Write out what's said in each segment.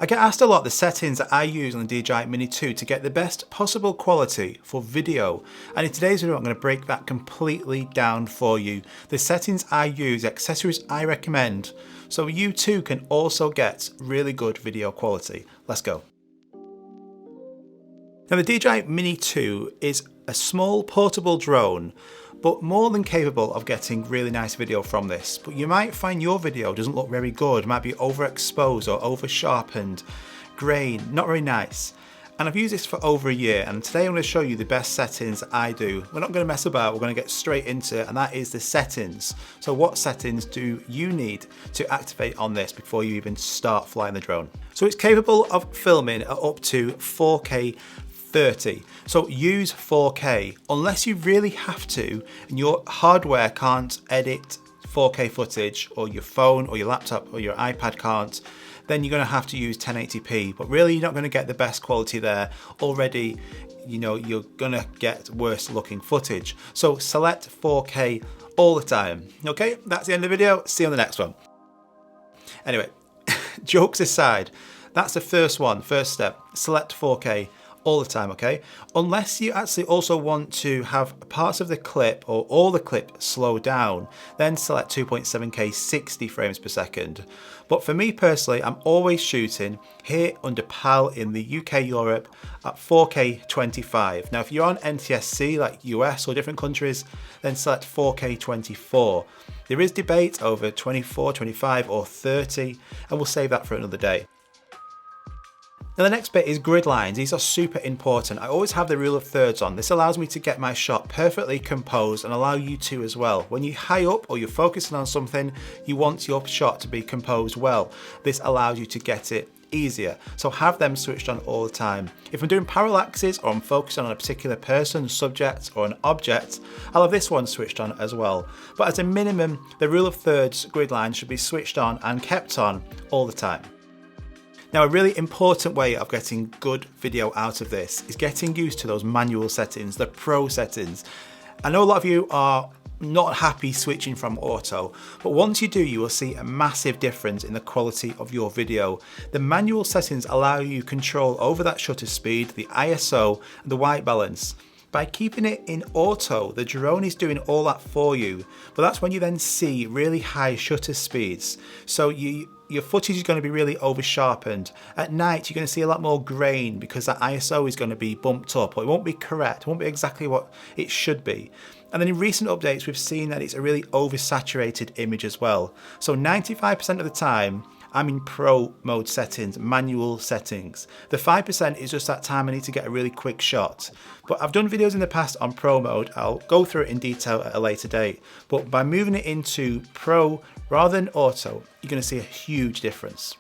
I get asked a lot the settings that I use on the DJI Mini 2 to get the best possible quality for video, and in today's video I'm going to break that completely down for you. The settings I use, accessories I recommend, so you too can also get really good video quality. Let's go. Now the DJI Mini 2 is a small portable drone, but more than capable of getting really nice video from this. But you might find your video doesn't look very good, might be overexposed or over sharpened, grain, not very nice. And I've used this for over a year, and today I'm going to show you the best settings I do. We're not going to mess about, we're going to get straight into it, and that is the settings. So what settings do you need to activate on this before you even start flying the drone? So it's capable of filming at up to 4K 30. So use 4K unless you really have to and your hardware can't edit 4K footage, or your phone or your laptop or your iPad can't, then you're going to have to use 1080p, but really you're not going to get the best quality there. Already, you know, you're going to get worse looking footage. So select 4K all the time. Okay, that's the end of the video. See you on the next one. Anyway, jokes aside, that's the first one, first step. Select 4K all the time, okay? Unless you actually also want to have parts of the clip or all the clip slow down, then select 2.7K 60 frames per second. But for me personally, I'm always shooting here under PAL in the UK, Europe at 4K 25. Now, if you're on NTSC like US or different countries, then select 4K 24. There is debate over 24, 25 or 30, and we'll save that for another day. Now the next bit is grid lines. These are super important. I always have the rule of thirds on. This allows me to get my shot perfectly composed and allow you to as well. When you're high up or you're focusing on something, you want your shot to be composed well. This allows you to get it easier. So have them switched on all the time. If I'm doing parallaxes or I'm focusing on a particular person, subject or an object, I'll have this one switched on as well. But as a minimum, the rule of thirds grid line should be switched on and kept on all the time. Now, a really important way of getting good video out of this is getting used to those manual settings, the pro settings. I know a lot of you are not happy switching from auto, but once you do, you will see a massive difference in the quality of your video. The manual settings allow you control over that shutter speed, the ISO, and the white balance. By keeping it in auto, the drone is doing all that for you, but that's when you then see really high shutter speeds. So your footage is going to be really over sharpened. At night, you're going to see a lot more grain because that ISO is going to be bumped up, or it won't be correct, it won't be exactly what it should be. And then in recent updates, we've seen that it's a really oversaturated image as well. So 95% of the time, I'm in pro mode settings, manual settings. The 5% is just that time I need to get a really quick shot. But I've done videos in the past on pro mode. I'll go through it in detail at a later date. But by moving it into pro rather than auto, you're going to see a huge difference.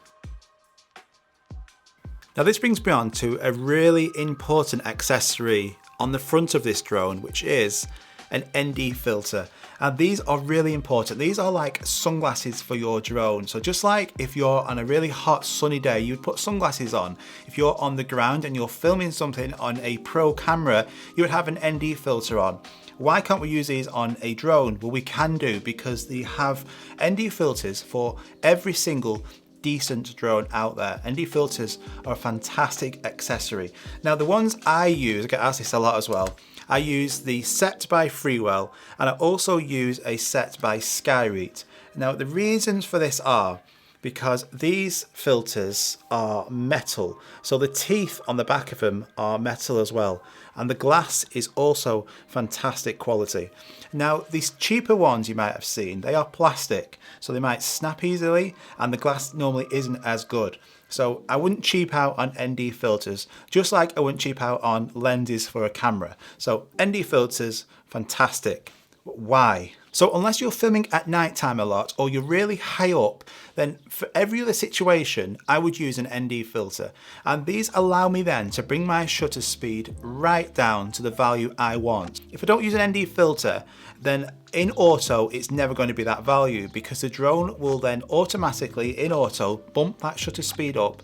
Now this brings me on to a really important accessory on the front of this drone, which is an ND filter. And these are really important. These are like sunglasses for your drone. So just like if you're on a really hot sunny day, you'd put sunglasses on. If you're on the ground and you're filming something on a pro camera, you would have an ND filter on. Why can't we use these on a drone? Well, we can do, because they have ND filters for every single decent drone out there. ND filters are a fantastic accessory. Now the ones I use, I get asked this a lot as well, I use the Set by Freewell, and I also use a Set by Skyreet. Now the reasons for this are because these filters are metal, so the teeth on the back of them are metal as well, and the glass is also fantastic quality. Now these cheaper ones you might have seen, they are plastic, so they might snap easily and the glass normally isn't as good. So I wouldn't cheap out on ND filters, just like I wouldn't cheap out on lenses for a camera. So ND filters, fantastic. But why? So unless you're filming at night time a lot, or you're really high up, then for every other situation, I would use an ND filter. And these allow me then to bring my shutter speed right down to the value I want. If I don't use an ND filter, then in auto, it's never going to be that value, because the drone will then automatically, in auto, bump that shutter speed up,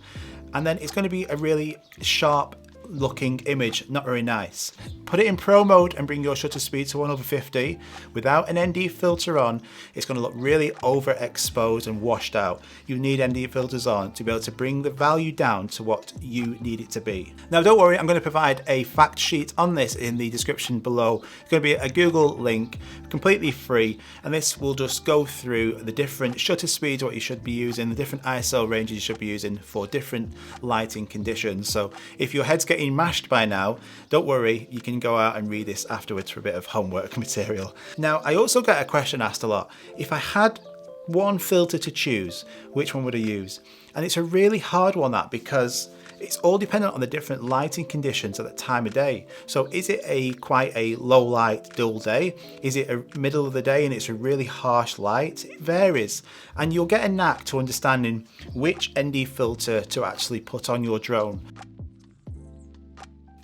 and then it's going to be a really sharp looking image, not very nice. Put it in pro mode and bring your shutter speed to 1/50. Without an ND filter on, it's going to look really overexposed and washed out. You need ND filters on to be able to bring the value down to what you need it to be. Now don't worry, I'm going to provide a fact sheet on this in the description below. It's going to be a Google link, completely free, and this will just go through the different shutter speeds, what you should be using, the different ISO ranges you should be using for different lighting conditions. So if your head's getting mashed by now, don't worry, you can go out and read this afterwards for a bit of homework material. Now, I also get a question asked a lot. If I had one filter to choose, which one would I use? And it's a really hard one, that, because it's all dependent on the different lighting conditions at the time of day. So is it quite a low light, dull day? Is it a middle of the day and it's a really harsh light? It varies. And you'll get a knack to understanding which ND filter to actually put on your drone.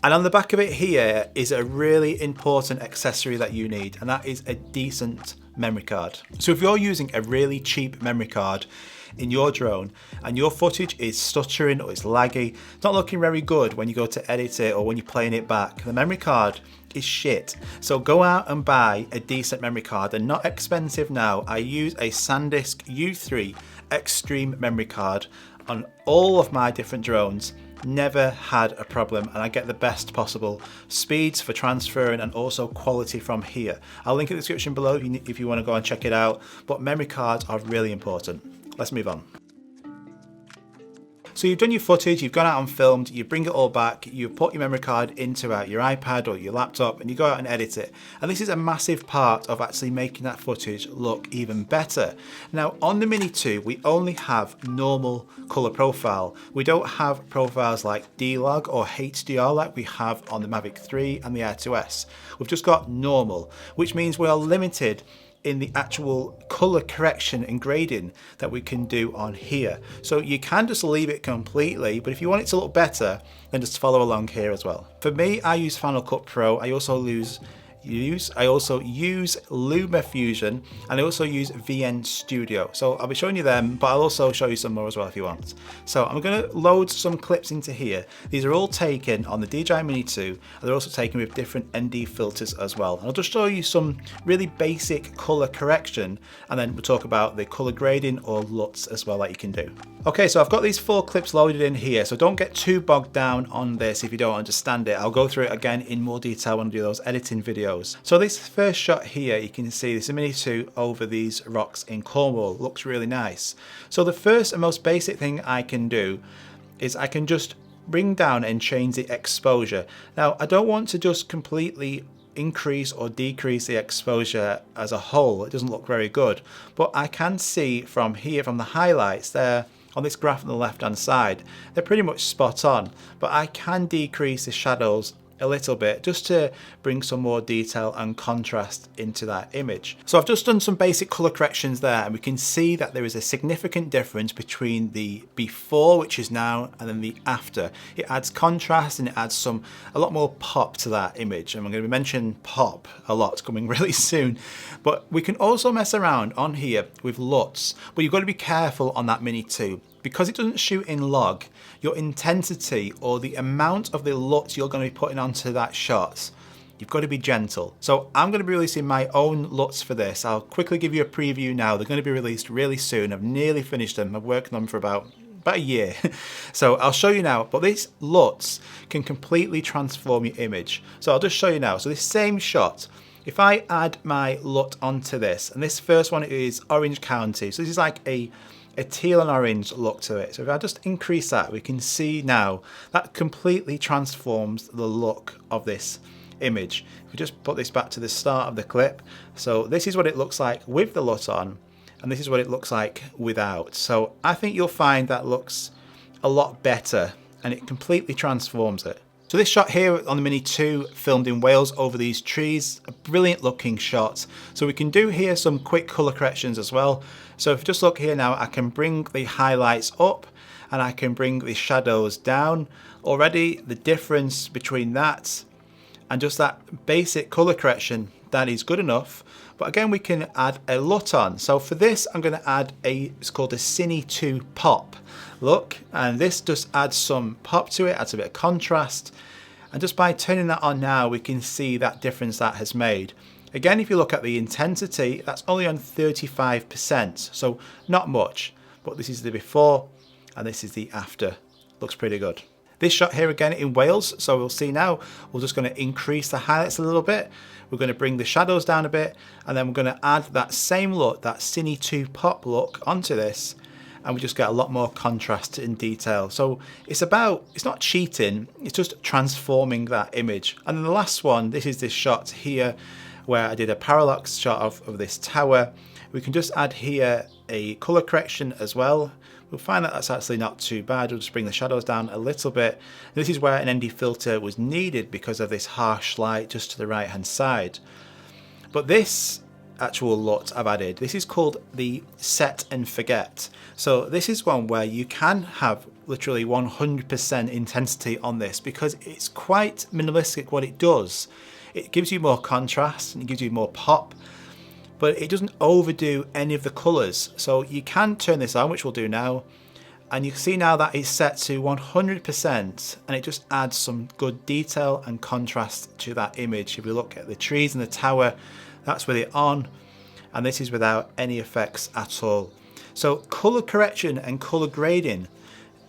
And on the back of it here is a really important accessory that you need, and that is a decent memory card. So if you're using a really cheap memory card in your drone and your footage is stuttering or it's laggy, it's not looking very good when you go to edit it or when you're playing it back, the memory card is shit. So go out and buy a decent memory card. They're not expensive now. I use a SanDisk U3 Extreme memory card on all of my different drones. Never had a problem, and I get the best possible speeds for transferring and also quality from here. I'll link in the description below if you want to go and check it out, but memory cards are really important. Let's move on. So you've done your footage, you've gone out and filmed, you bring it all back, you put your memory card into your iPad or your laptop and you go out and edit it. And this is a massive part of actually making that footage look even better. Now on the Mini 2, we only have normal color profile. We don't have profiles like D-Log or HDR like we have on the Mavic 3 and the Air 2S. We've just got normal, which means we are limited in the actual color correction and grading that we can do on here. So you can just leave it completely, but if you want it to look better, then just follow along here as well. For me, I use Final Cut Pro. I also use LumaFusion, and I also use VN Studio. So I'll be showing you them, but I'll also show you some more as well if you want. So I'm going to load some clips into here. These are all taken on the DJI Mini 2, and they're also taken with different ND filters as well. And I'll just show you some really basic color correction, and then we'll talk about the color grading or LUTs as well that you can do. Okay, so I've got these 4 clips loaded in here, so don't get too bogged down on this if you don't understand it. I'll go through it again in more detail when I do those editing videos. So this first shot here, you can see this is a Mini 2 over these rocks in Cornwall. Looks really nice. So the first and most basic thing I can do is I can just bring down and change the exposure. Now I don't want to just completely increase or decrease the exposure as a whole. It doesn't look very good, but I can see from here, from the highlights there on this graph on the left hand side, they're pretty much spot on, but I can decrease the shadows a little bit just to bring some more detail and contrast into that image. So I've just done some basic color corrections there, and we can see that there is a significant difference between the before, which is now, and then the after. It adds contrast and it adds a lot more pop to that image, and I'm going to mention pop a lot coming really soon. But we can also mess around on here with LUTs, but you've got to be careful on that Mini 2. Because it doesn't shoot in log, your intensity or the amount of the LUTs you're going to be putting onto that shot, you've got to be gentle. So I'm going to be releasing my own LUTs for this. I'll quickly give you a preview now. They're going to be released really soon. I've nearly finished them. I've worked on them for about a year. So I'll show you now, but these LUTs can completely transform your image. So I'll just show you now. So this same shot, if I add my LUT onto this, and this first one is Orange County. So this is like a teal and orange look to it. So if I just increase that, we can see now that completely transforms the look of this image. If we just put this back to the start of the clip, so this is what it looks like with the LUT on, and this is what it looks like without. So I think you'll find that looks a lot better, and it completely transforms it. So this shot here on the Mini 2, filmed in Wales over these trees, a brilliant looking shot. So we can do here some quick color corrections as well. So if you just look here now, I can bring the highlights up and I can bring the shadows down. Already the difference between that and just that basic color correction, that is good enough. But again, we can add a LUT on. So for this, I'm going to add it's called a Cine 2 Pop look, and this just adds some pop to it, adds a bit of contrast, and just by turning that on now we can see that difference that has made. Again, if you look at the intensity, that's only on 35%, so not much, but this is the before and this is the after. Looks pretty good. This shot here again in Wales, so we'll see now, we're just going to increase the highlights a little bit, we're going to bring the shadows down a bit, and then we're going to add that same look, that Cine 2 pop look onto this, and we just get a lot more contrast in detail. So it's not cheating, it's just transforming that image. And then the last one, this is this shot here where I did a parallax shot of this tower. We can just add here a color correction as well. We'll find that that's actually not too bad. We'll just bring the shadows down a little bit. This is where an ND filter was needed because of this harsh light just to the right hand side. But this actual LUT I've added, this is called the set and forget. So this is one where you can have literally 100% intensity on this because it's quite minimalistic what it does. It gives you more contrast and it gives you more pop, but it doesn't overdo any of the colours. So you can turn this on, which we'll do now, and you can see now that it's set to 100% and it just adds some good detail and contrast to that image. If you look at the trees and the tower, that's with it on, and this is without any effects at all. So colour correction and colour grading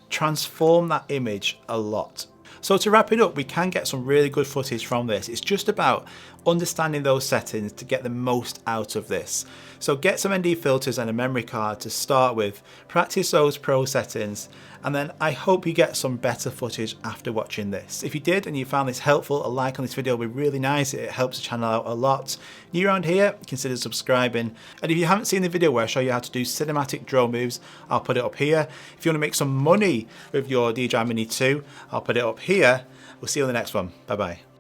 transform that image a lot. So to wrap it up, we can get some really good footage from this. It's just about understanding those settings to get the most out of this. So get some ND filters and a memory card to start with, practice those pro settings, and then I hope you get some better footage after watching this. If you did and you found this helpful, a like on this video would be really nice. It helps the channel out a lot. New around here, consider subscribing. And if you haven't seen the video where I show you how to do cinematic drone moves, I'll put it up here. If you want to make some money with your DJI Mini 2, I'll put it up here. We'll see you on the next one. Bye bye.